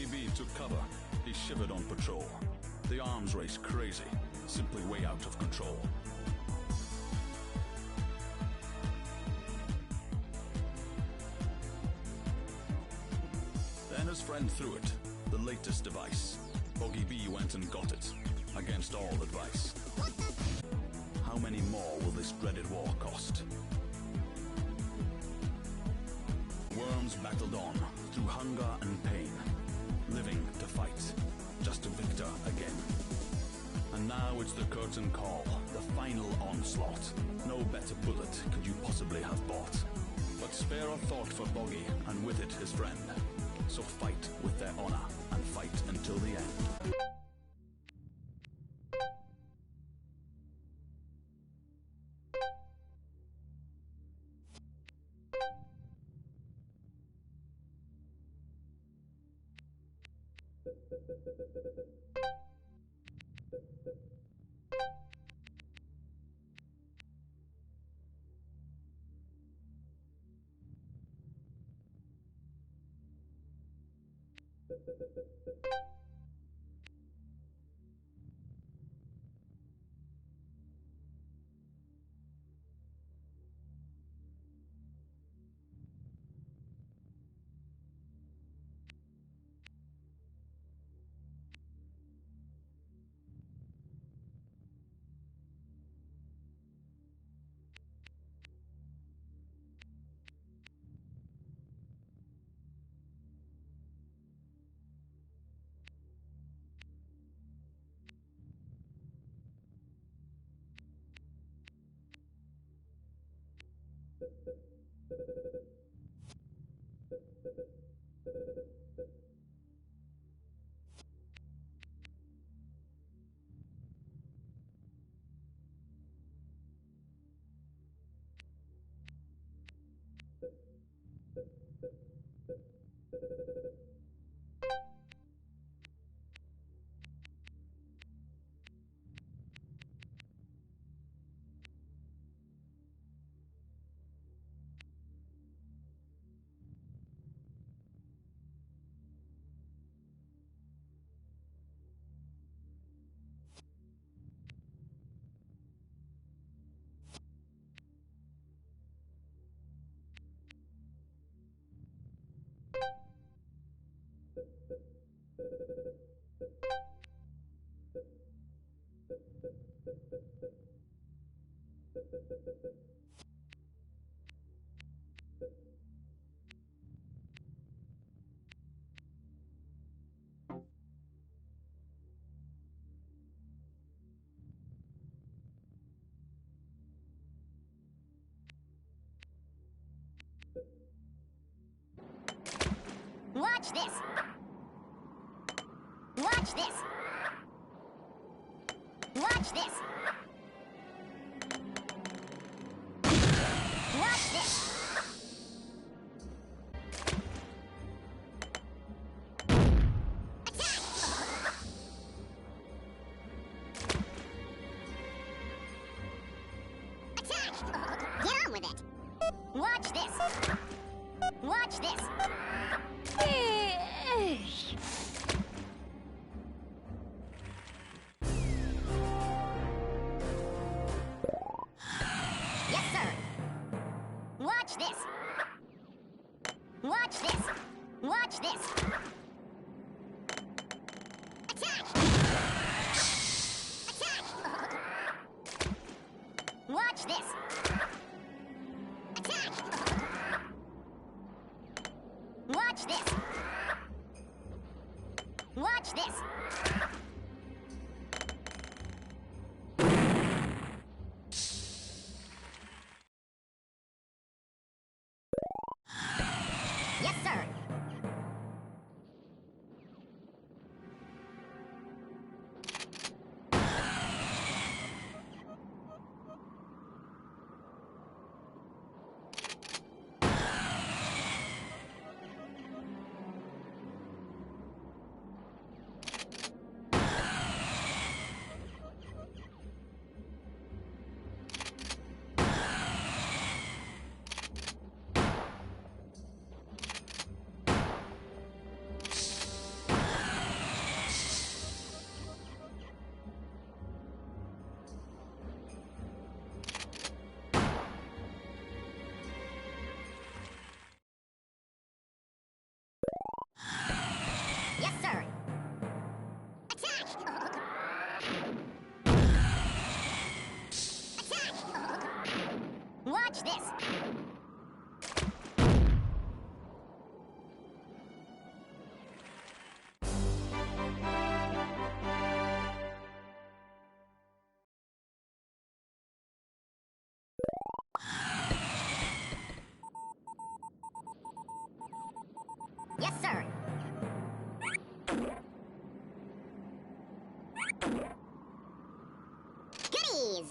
Boggy B took cover. He shivered on patrol. The arms race crazy, simply way out of control. Then his friend threw it, the latest device. Boggy B went and got it, against all advice. How many more will this dreaded war cost? Worms battled on, through hunger and pain, living to fight, just to victor again. And now it's the curtain call, the final onslaught. No better bullet could you possibly have bought. But spare a thought for Boggy, and with it his friend. So fight with their honor, and fight until the end. Watch this! Watch this! Watch this! Watch this! Attack! Attack! Get on with it! Watch this! Watch this! Yes, sir. Watch this. Watch this. Watch this. Attack! Attack! Watch this. Attack! Watch this. Watch this. Yes, sir. Yes, sir. Goodies!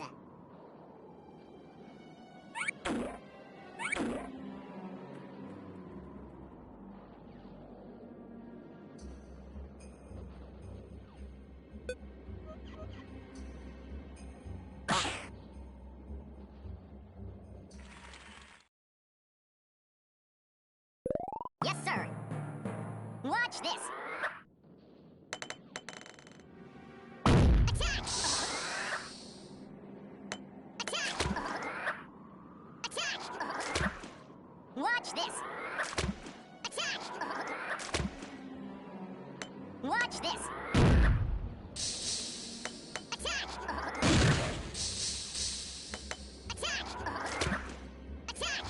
Yes, sir. Watch this. Attack! Attack! Attack! Watch this. Attack! Watch this. Attack! Attack! Attack!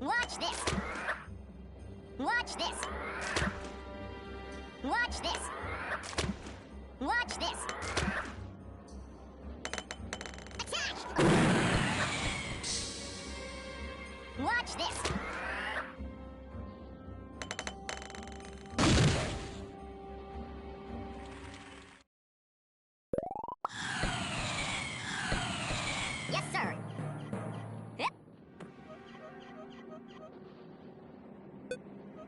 Watch this. Watch this. Watch this. Watch this. Attack! Watch this. Yes, sir. Yep.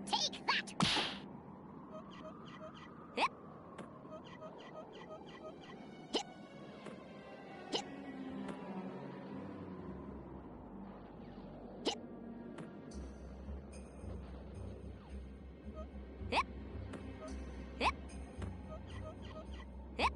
Take that! Yep. Yep. Yep. Yep. Yep. Yep. Yep.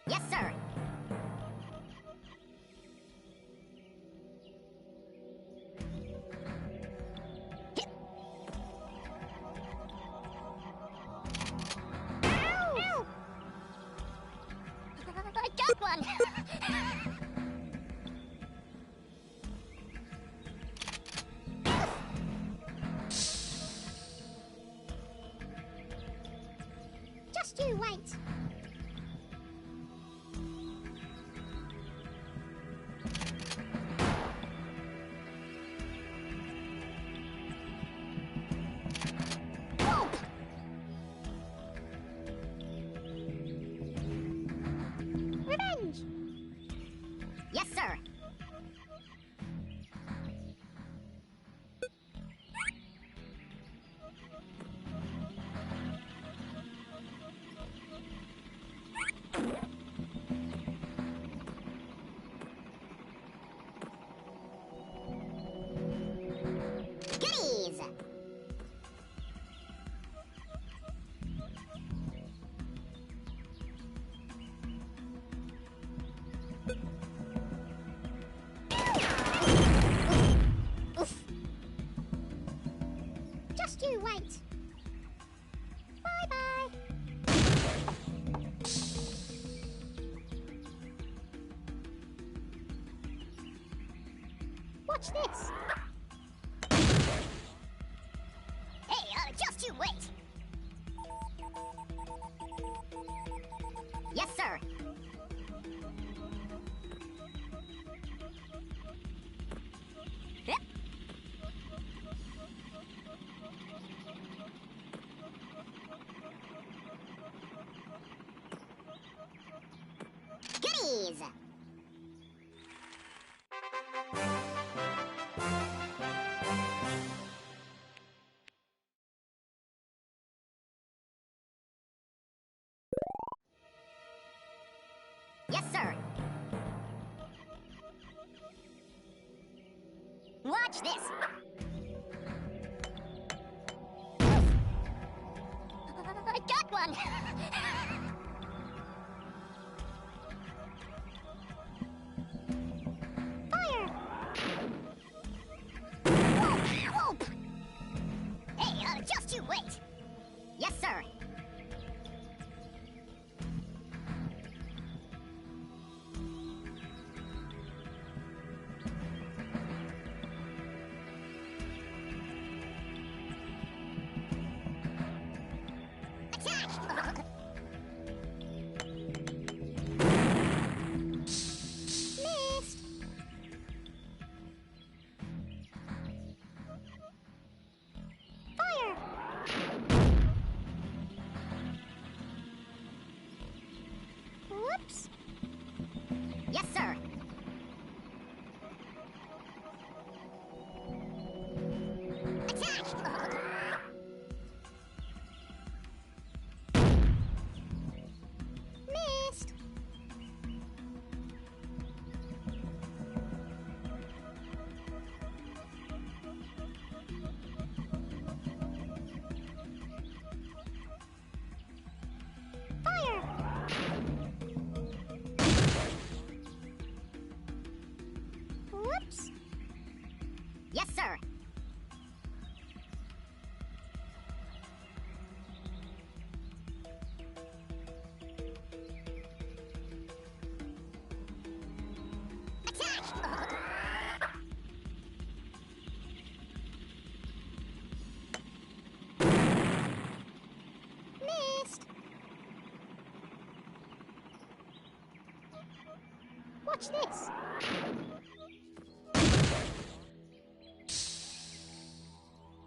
Yes, sir. Hit. Ow! Ow! I got one! Just you wait. Whoa! Revenge! Yes, sir. Goodies! Oof. Just you wait. Bye-bye. Watch this. Hey, just you wait. Yes, sir. Yep. Goodies! Yes, sir. Watch this. I got one. Fire! you wait. Yes, sir. Attack! Missed. Fire! Whoops. Yes, sir. Attack! Missed. Fire! Whoops. Yes, sir. Attack! Missed. Watch this.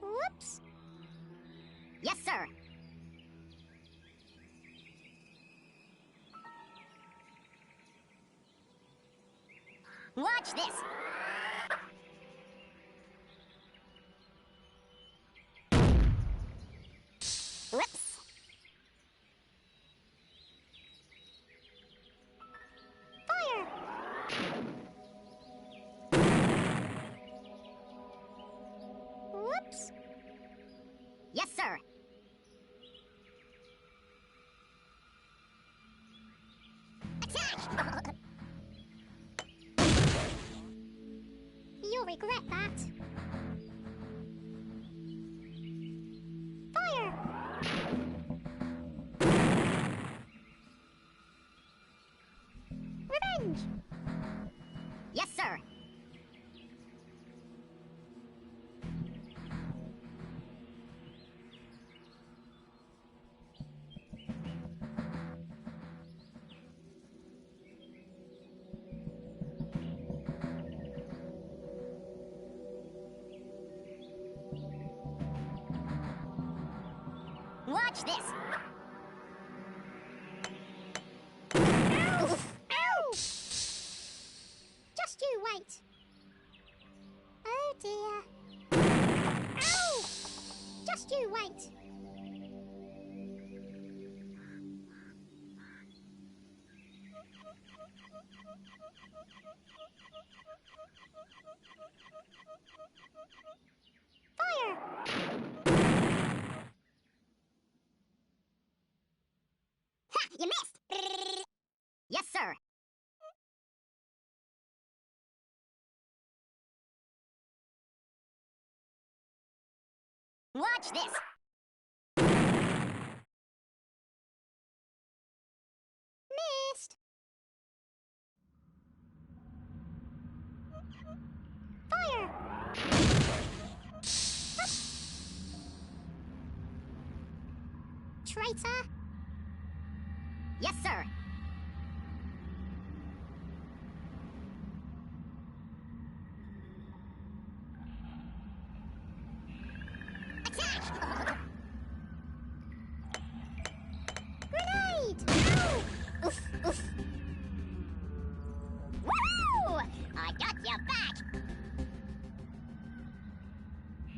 Whoops. Yes, sir. Watch this. Whoops. Fire. Whoops. Yes, sir. Attack! You'll regret that. Fire! Revenge! Yes, sir. Watch this. Ow! Ow! Just you wait. Oh dear. Ow! Just you wait. Fire! Ha! You missed! Yes, sir. Watch this. Missed. Fire! Traitor! Yes, sir. Attack! Grenade! Ow! Oof, oof. Woo! I got your back!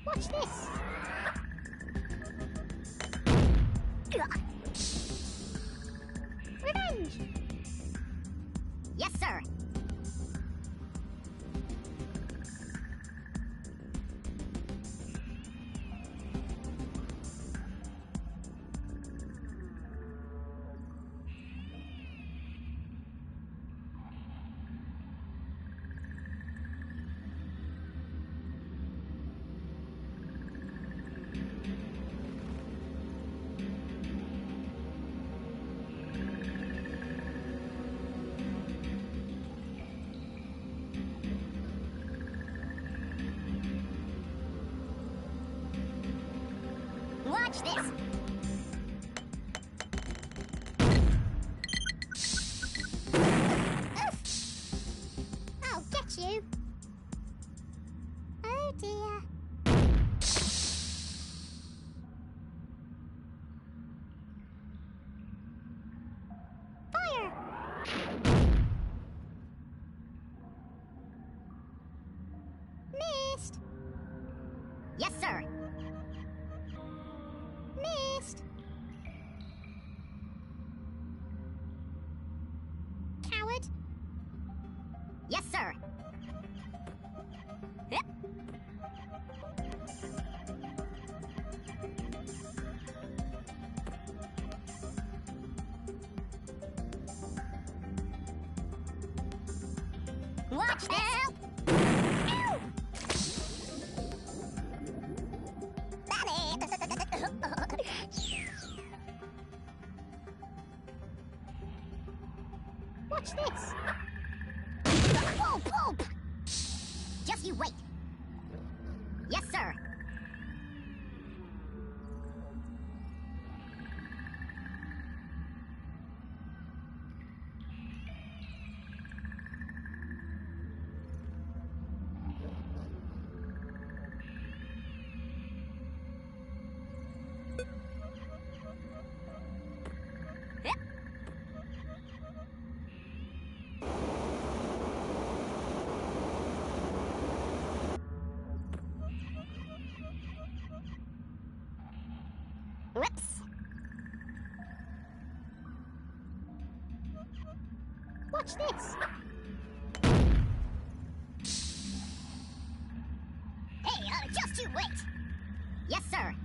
Watch this! Revenge! Yes, sir. Watch this. I'll get you. Oh dear. Fire! Missed. Yes, sir. Missed. Coward. Yes, sir. Yep. Watch this. Ow! Watch this. Whoa, poop! Just you wait. Yes, sir. Yep. Whoops. Watch this. Hey, just you wait. Yes, sir.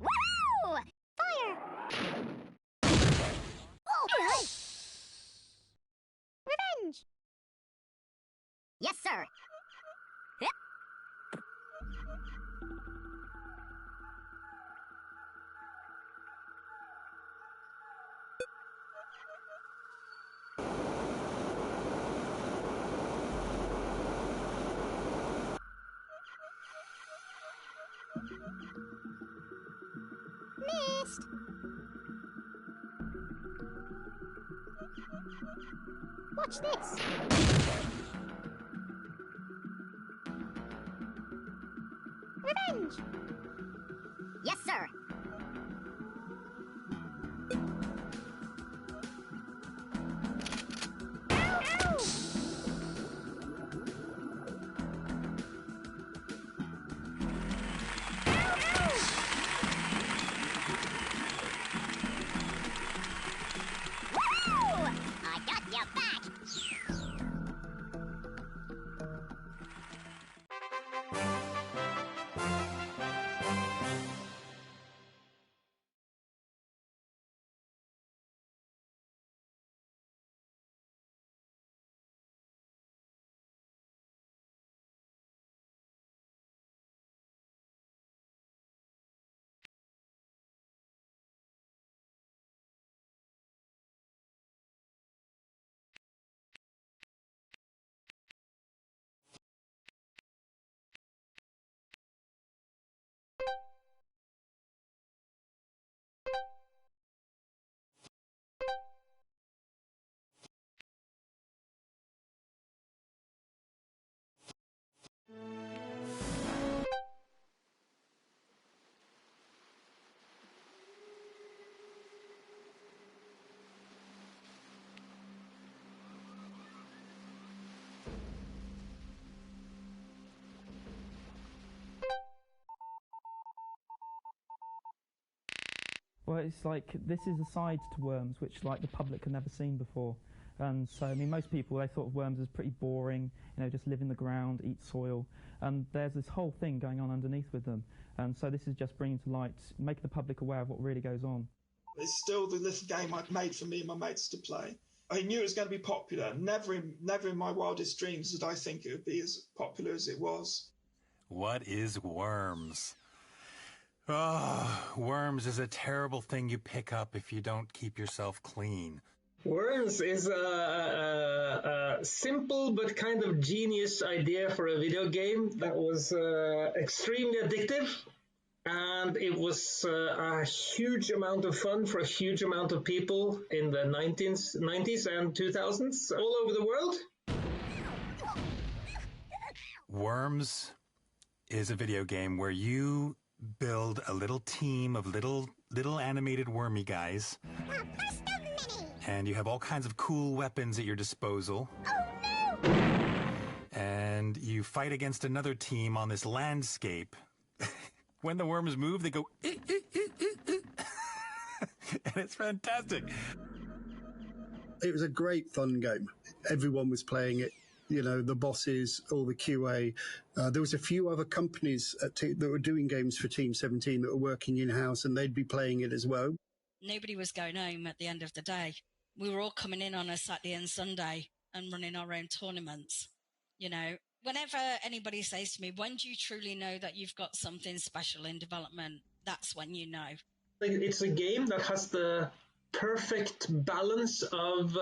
Woo! Fire! Oh, revenge! Yes, sir. Yep. Missed. Watch this. Revenge. Yes, sir. Ow, ow. Woo! I got you back. Well, it's like this is a side to worms which like the public had never seen before, And so, I mean, most people, they thought of worms as pretty boring, just live in the ground, eat soil. And there's this whole thing going on underneath with them. And so this is just bringing to light, making the public aware of what really goes on. It's still the little game I'd made for me and my mates to play. I knew it was going to be popular. Never in my wildest dreams did I think it would be as popular as it was. What is Worms? Oh, Worms is a terrible thing you pick up if you don't keep yourself clean. Worms is a simple but kind of genius idea for a video game that was extremely addictive, and it was a huge amount of fun for a huge amount of people in the 90s and 2000s all over the world. Worms is a video game where you build a little team of little animated wormy guys. And you have all kinds of cool weapons at your disposal. Oh no! And you fight against another team on this landscape. When the worms move, they go, and it's fantastic. It was a great fun game. Everyone was playing it. The bosses, all the QA. There was a few other companies that were doing games for Team 17 that were working in-house, and they'd be playing it as well. Nobody was going home at the end of the day. We were all coming in on a Saturday and Sunday and running our own tournaments. Whenever anybody says to me, when do you truly know that you've got something special in development? That's when you know. It's a game that has the perfect balance of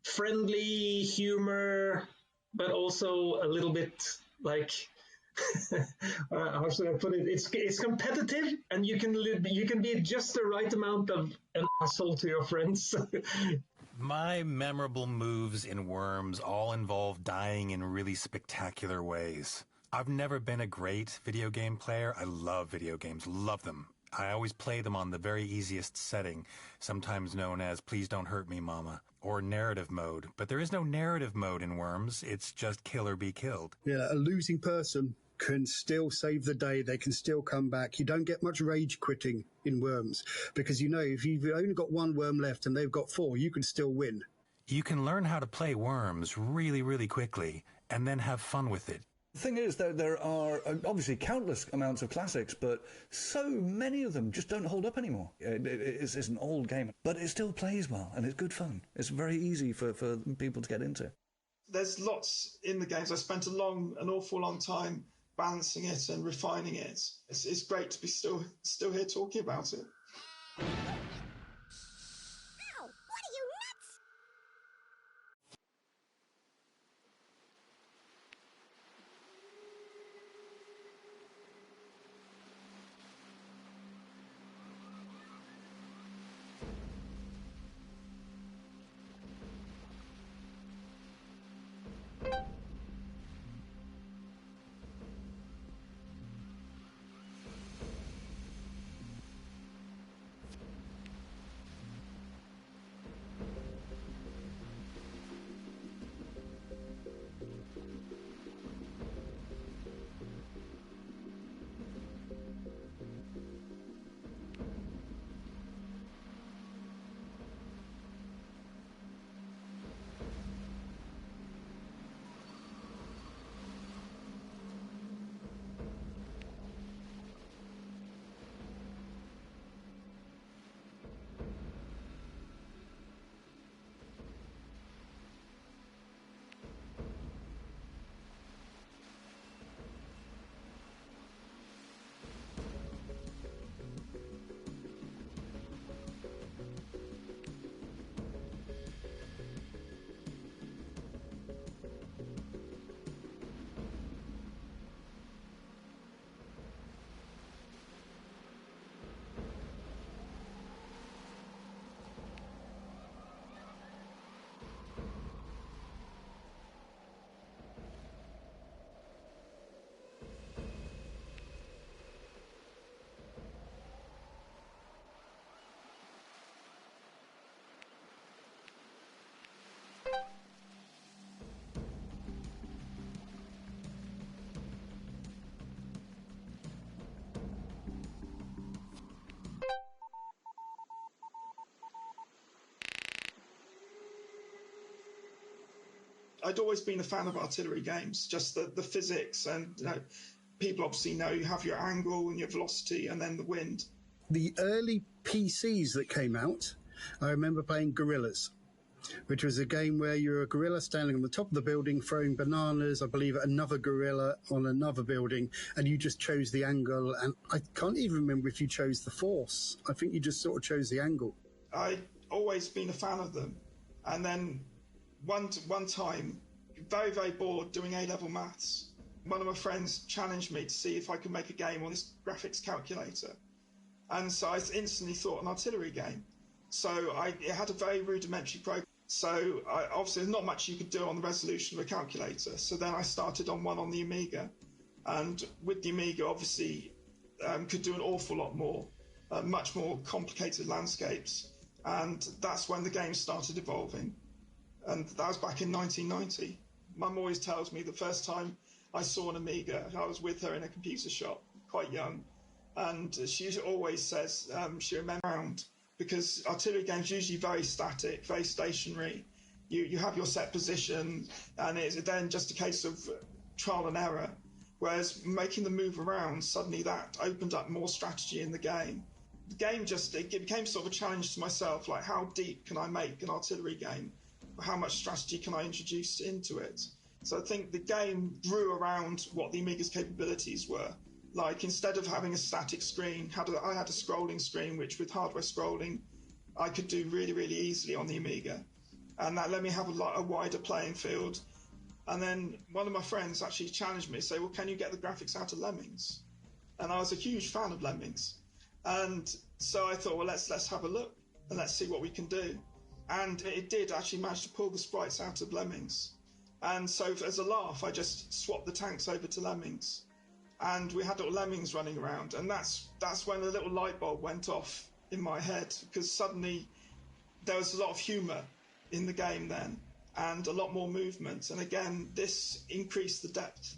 friendly humor, but also a little bit like how should I put it? It's competitive, and you can be just the right amount of an asshole to your friends. My memorable moves in Worms all involve dying in really spectacular ways. I've never been a great video game player. I love video games, love them. I always play them on the very easiest setting, sometimes known as Please Don't Hurt Me, Mama, or narrative mode. But there is no narrative mode in Worms. It's just kill or be killed. Yeah, a losing person can still save the day. They can still come back. You don't get much rage quitting in Worms because, if you've only got one worm left and they've got 4, you can still win. You can learn how to play Worms really, really quickly and then have fun with it. The thing is, there are obviously countless amounts of classics, but so many of them just don't hold up anymore. It's an old game, but it still plays well, and it's good fun. It's very easy for people to get into. There's lots in the games. I spent an awful long time balancing it and refining it. It's great to be still here talking about it. Ow! What are you, nuts? I'd always been a fan of artillery games, just the physics, and people obviously know you have your angle and your velocity and then the wind. The early PCs that came out, I remember playing Gorillas, which was a game where you're a gorilla standing on the top of the building throwing bananas, I believe, at another gorilla on another building, and you just chose the angle. And I can't even remember if you chose the force. I think you just sort of chose the angle. I'd always been a fan of them. And then one time, very, very bored doing A-level maths, one of my friends challenged me to see if I could make a game on this graphics calculator. And so I instantly thought an artillery game. So it had a very rudimentary program. So obviously there's not much you could do on the resolution of a calculator. So then I started on one on the Amiga. And with the Amiga, obviously, could do an awful lot more, much more complicated landscapes. And that's when the game started evolving. And that was back in 1990. Mum always tells me the first time I saw an Amiga, I was with her in a computer shop, quite young. And she always says she remembers around, because artillery games are usually very static, very stationary. You have your set position, and it's then just a case of trial and error. Whereas making them move around, suddenly that opened up more strategy in the game. The game it became sort of a challenge to myself, like how deep can I make an artillery game? How much strategy can I introduce into it? So I think the game grew around what the Amiga's capabilities were. Like, instead of having a static screen, I had a scrolling screen, which with hardware scrolling, I could do really, really easily on the Amiga. And that let me have a wider playing field. And then one of my friends actually challenged me, say, well, can you get the graphics out of Lemmings? And I was a huge fan of Lemmings. And so I thought, well, let's have a look and let's see what we can do. And it did actually manage to pull the sprites out of Lemmings. And so as a laugh, I just swapped the tanks over to Lemmings. And we had little lemmings running around, and that's when a little light bulb went off in my head, because suddenly there was a lot of humour in the game then, and a lot more movement. And again, this increased the depth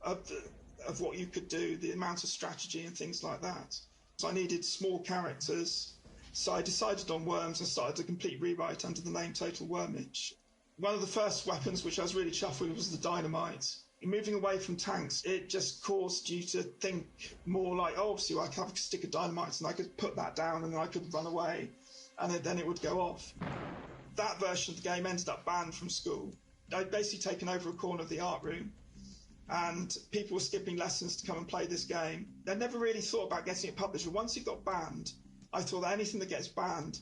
of what you could do, the amount of strategy and things like that. So I needed small characters, so I decided on worms and started a complete rewrite under the name Total Wormage. One of the first weapons which I was really chuffed with was the dynamite. Moving away from tanks, it just caused you to think more like, oh, obviously I could have a stick of dynamite and I could put that down and then I could run away and then it would go off. That version of the game ended up banned from school. I'd basically taken over a corner of the art room and people were skipping lessons to come and play this game. They never really thought about getting it published, but once it got banned, I thought that anything that gets banned,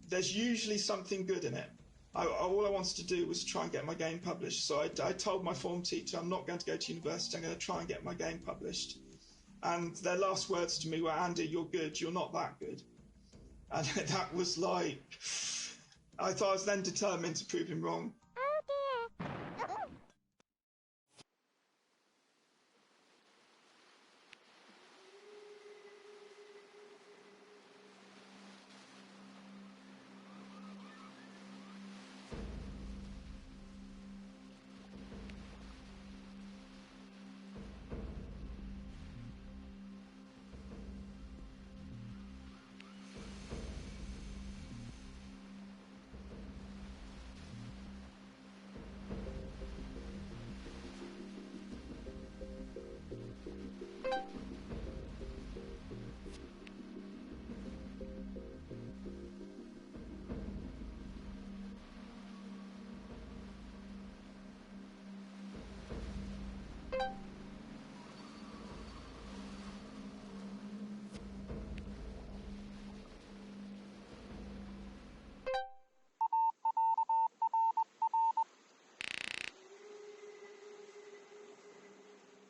there's usually something good in it. All I wanted to do was try and get my game published. So I told my form teacher, I'm not going to go to university, I'm going to try and get my game published. And their last words to me were, Andy, you're good, you're not that good. And that was like, I thought I was then determined to prove him wrong.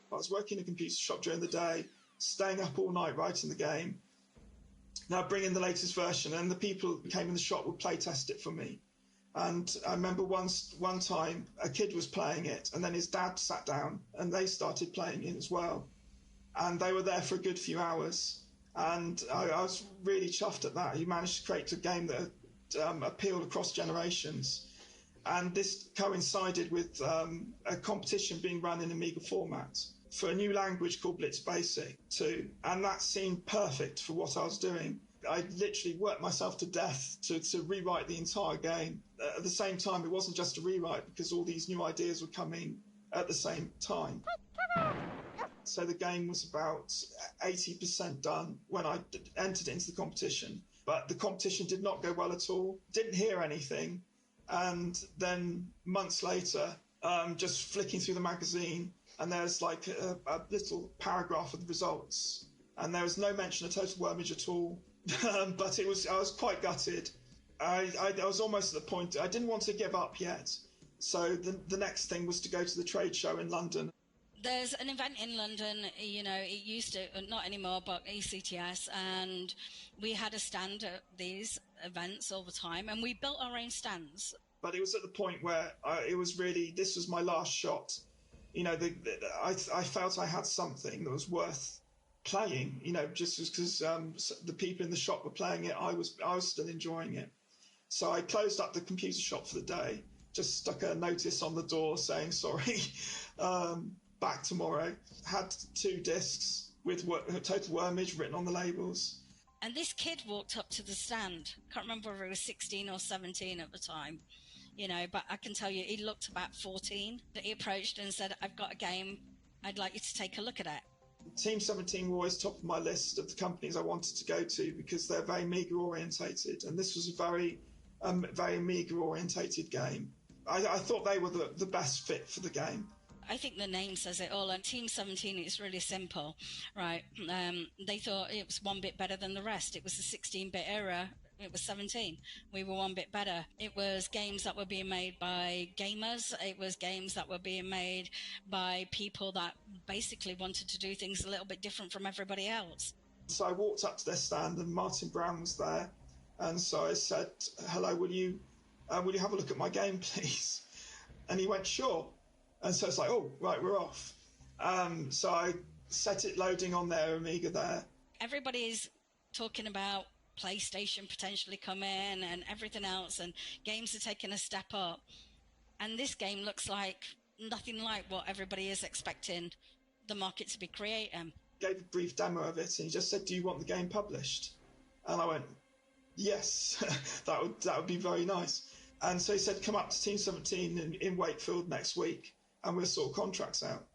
I was working in a computer shop during the day, staying up all night writing the game. Now bring in the latest version, and the people who came in the shop would play test it for me. And I remember one time a kid was playing it, and then his dad sat down and they started playing it as well. And they were there for a good few hours. And I was really chuffed at that. He managed to create a game that appealed across generations. And this coincided with a competition being run in Amiga format for a new language called Blitz Basic 2. And that seemed perfect for what I was doing. I literally worked myself to death to rewrite the entire game. At the same time, it wasn't just a rewrite because all these new ideas were coming at the same time. So the game was about 80% done when I entered into the competition. But the competition did not go well at all. Didn't hear anything. And then months later, just flicking through the magazine, and there's like a little paragraph of the results. And there was no mention of Total Wormage at all. But I was quite gutted. I was almost at the point, I didn't want to give up yet. So the next thing was to go to the trade show in London. There's an event in London, you know, it used to, not anymore, but ECTS, and we had a stand at these events all the time, and we built our own stands. But it was at the point where this was my last shot. You know, I felt I had something that was worth playing, you know, just because the people in the shop were playing it, I was still enjoying it. So I closed up the computer shop for the day, just stuck a notice on the door saying, sorry, back tomorrow. Had 2 discs with Total Wormage written on the labels. And this kid walked up to the stand. Can't remember whether he was 16 or 17 at the time, you know, but I can tell you he looked about 14. He approached and said, I've got a game. I'd like you to take a look at it. Team 17 were always top of my list of the companies I wanted to go to because they're very Amiga orientated, and this was a very Amiga orientated game. I thought they were the best fit for the game. I think the name says it all. And Team 17 is really simple, right? They thought it was one bit better than the rest. It was the 16-bit era. It was 17. We were one bit better. It was games that were being made by gamers. It was games that were being made by people that basically wanted to do things a little bit different from everybody else. So I walked up to their stand and Martin Brown was there. And so I said, hello, will you have a look at my game, please? And he went, sure. And so it's like, oh, right, we're off. So I set it loading on their Amiga there. Everybody's talking about PlayStation potentially coming and everything else, and games are taking a step up. And this game looks like nothing like what everybody is expecting the market to be creating. Gave a brief demo of it, and he just said, do you want the game published? And I went, yes, that would be very nice. And so he said, come up to Team 17 in Wakefield next week, and we'll sort contracts out.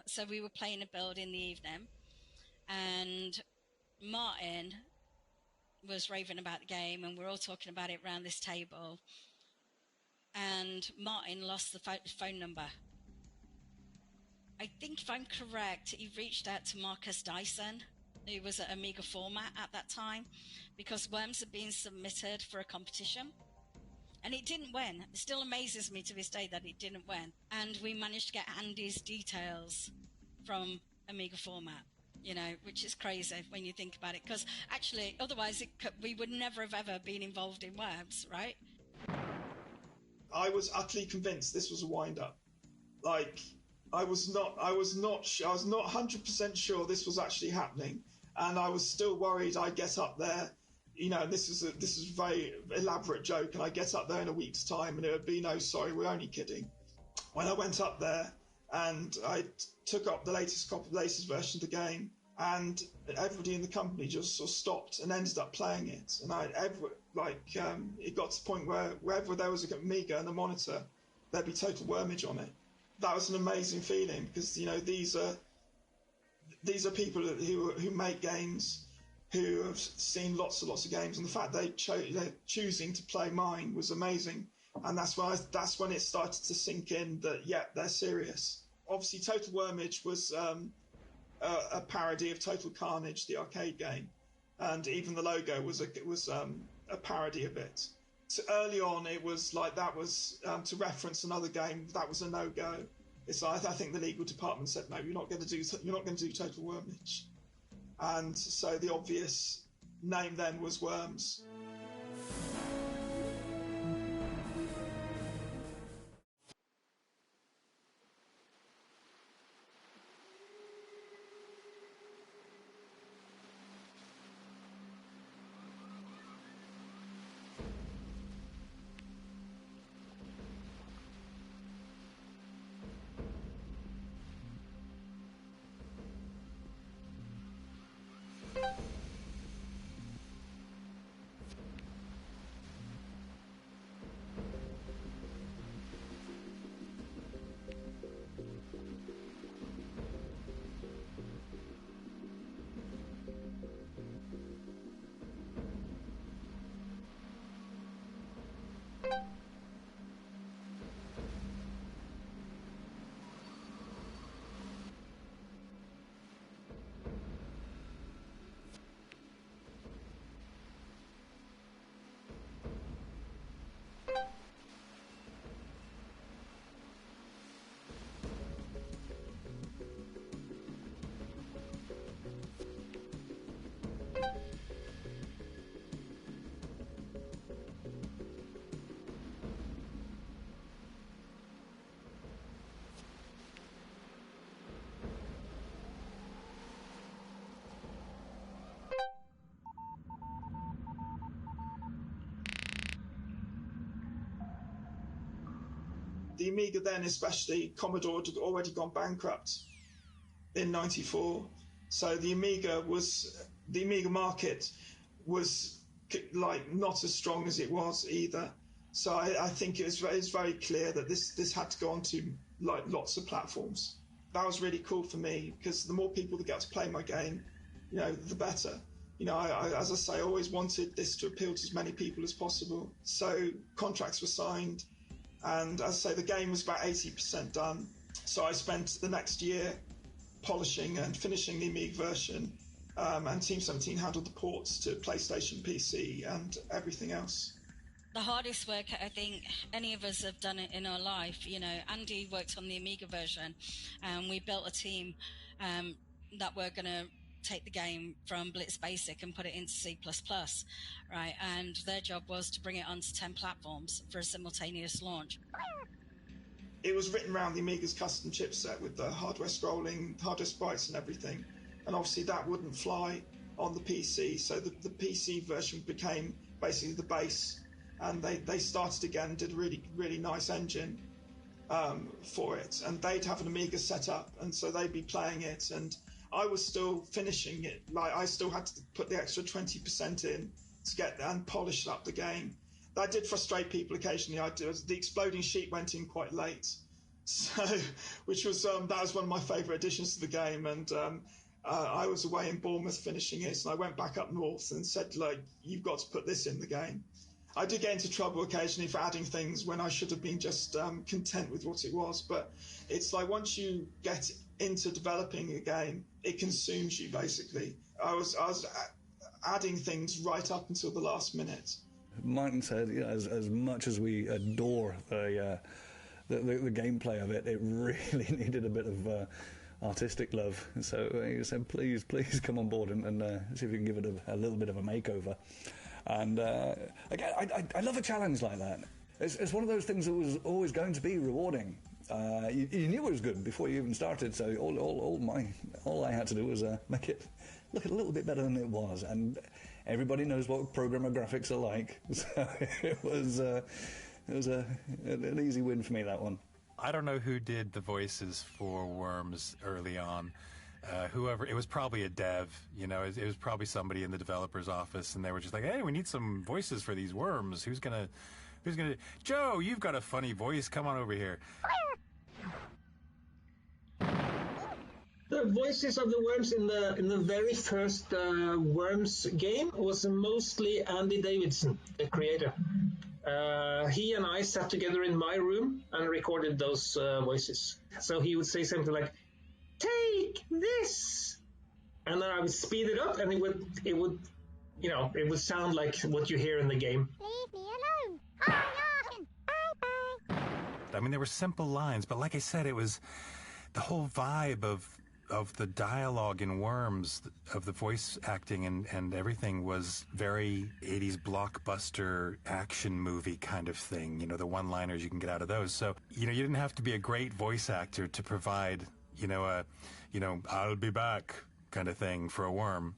So we were playing a build in the evening, and Martin was raving about the game, and we're all talking about it around this table. And Martin lost the phone number. I think, if I'm correct, he reached out to Marcus Dyson, who was at Amiga Format at that time, because Worms had been submitted for a competition. And it didn't win. It still amazes me to this day that it didn't win. And we managed to get Andy's details from Amiga Format, you know, which is crazy when you think about it. Because actually, otherwise, we would never have ever been involved in Worms, right? I was utterly convinced this was a wind-up. Like, I was not 100% sure this was actually happening. And I was still worried I'd get up there. You know, this is a very elaborate joke, and I get up there in a week's time, and it would be, no, sorry, we're only kidding. When I went up there, and I took up the latest version of the game, and everybody in the company just sort of stopped and ended up playing it. And it got to the point where wherever there was a Amiga and a monitor, there'd be Total Wormage on it. That was an amazing feeling because, you know, these are people who make games, who have seen lots and lots of games, and the fact they're choosing to play mine was amazing. And that's when it started to sink in that, yeah, they're serious. Obviously, Total Wormage was a parody of Total Carnage, the arcade game, and even the logo was a parody of it. So early on, it was like that was to reference another game. That was a no-go. It's I think the legal department said, no, you're not going to do Total Wormage. And so the obvious name then was Worms. the Amiga then, especially, Commodore had already gone bankrupt in '94. So the Amiga market was like not as strong as it was either. So I think it's very clear that this had to go onto like lots of platforms. That was really cool for me, because the more people that get to play my game, you know, the better. You know, I as I say, I always wanted this to appeal to as many people as possible. So contracts were signed, and as I say, the game was about 80% done. So I spent the next year polishing and finishing the Amiga version, and Team 17 handled the ports to PlayStation, PC, and everything else. The hardest work I think any of us have done it in our life. You know, Andy worked on the Amiga version, and we built a team that were going to take the game from Blitz Basic and put it into C++, right? And their job was to bring it onto 10 platforms for a simultaneous launch. It was written around the Amiga's custom chipset with the hardware scrolling, hardware sprites and everything. And obviously that wouldn't fly on the PC, so the PC version became basically the base. And they started again, did a really nice engine for it. And they'd have an Amiga set up, and so they'd be playing it. And I was still finishing it. Like, I still had to put the extra 20% in to get and polish up the game. That did frustrate people occasionally. The exploding sheet went in quite late, so which was that was one of my favourite additions to the game. And I was away in Bournemouth finishing it, and I went back up north and said, like, you've got to put this in the game. I did get into trouble occasionally for adding things when I should have been just content with what it was. But it's like once you get into developing a game, it consumes you, basically. I was adding things right up until the last minute. Martin said, you know, as much as we adore the gameplay of it, it really needed a bit of artistic love. So he said, please come on board and see if you can give it a little bit of a makeover. And again, I love a challenge like that. It's one of those things that was always going to be rewarding. You knew it was good before you even started, so all I had to do was make it look a little bit better than it was. And everybody knows what programmer graphics are like, so it was an easy win for me, that one. I don't know who did the voices for Worms early on. Whoever, it was probably a dev, you know, it was probably somebody in the developer's office, and they were just like, hey, we need some voices for these worms. Who's gonna, Joe, you've got a funny voice, come on over here. The voices of the worms in the very first Worms game was mostly Andy Davidson, the creator. He and I sat together in my room and recorded those voices. So he would say something like, take this, and then I would speed it up, and it would sound like what you hear in the game. Leave me alone. Bye. I mean, there were simple lines, but like I said, it was the whole vibe of the dialogue in Worms, of the voice acting and everything was very 80s blockbuster action movie kind of thing. You know, the one-liners you can get out of those. So, you know, you didn't have to be a great voice actor to provide, I'll be back kind of thing for a worm.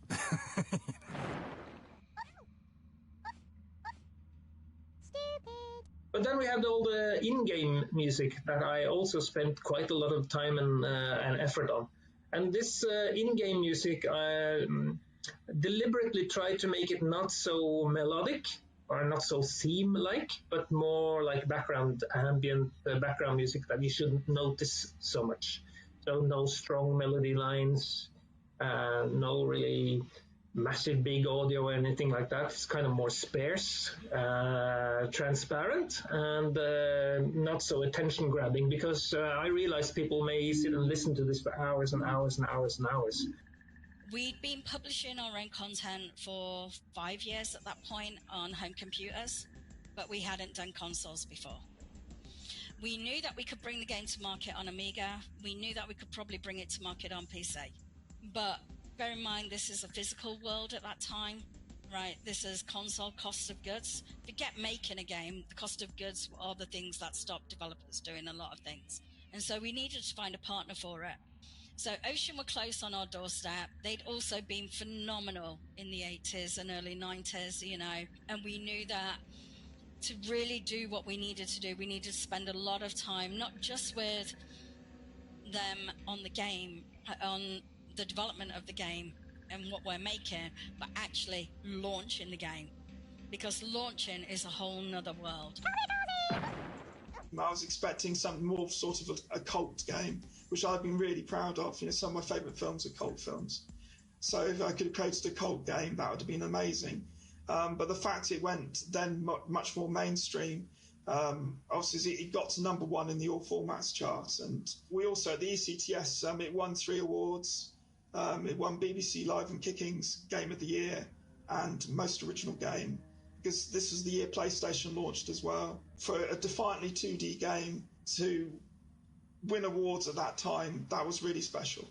But then we have all the in-game music that I also spent quite a lot of time and effort on. And this in-game music, I deliberately tried to make it not so melodic or not so theme-like, but more like background, ambient background music that you shouldn't notice so much. So no strong melody lines, no really massive big audio or anything like that. It's kind of more sparse, transparent, and not so attention grabbing, because I realize people may sit and listen to this for hours and hours and hours and hours. We'd been publishing our own content for 5 years at that point on home computers, but we hadn't done consoles before. We knew that we could bring the game to market on Amiga. We knew that we could probably bring it to market on PC. But bear in mind, this is a physical world at that time, right? This is console cost of goods. Forget making a game. The cost of goods are the things that stop developers doing a lot of things. And so we needed to find a partner for it. So Ocean were close on our doorstep. They'd also been phenomenal in the 80s and early 90s, you know, and we knew that to really do what we needed to do, we needed to spend a lot of time, not just with them on the game, on the development of the game and what we're making, but actually launching the game. Because launching is a whole nother world. I was expecting something more sort of a cult game, which I've been really proud of. You know, some of my favourite films are cult films. So if I could have created a cult game, that would have been amazing. But the fact it went then much more mainstream, obviously it got to #1 in the All Formats chart. And we also, at the ECTS, it won 3 awards. It won BBC Live and Kicking's Game of the Year and Most Original Game, because this was the year PlayStation launched as well. For a defiantly 2D game to win awards at that time, that was really special.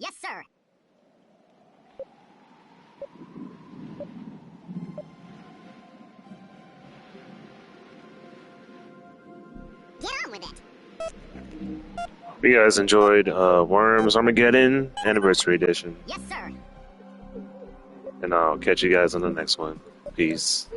Yes, sir. Get on with it. Hope you guys enjoyed Worms Armageddon Anniversary Edition. Yes, sir. And I'll catch you guys on the next one. Peace.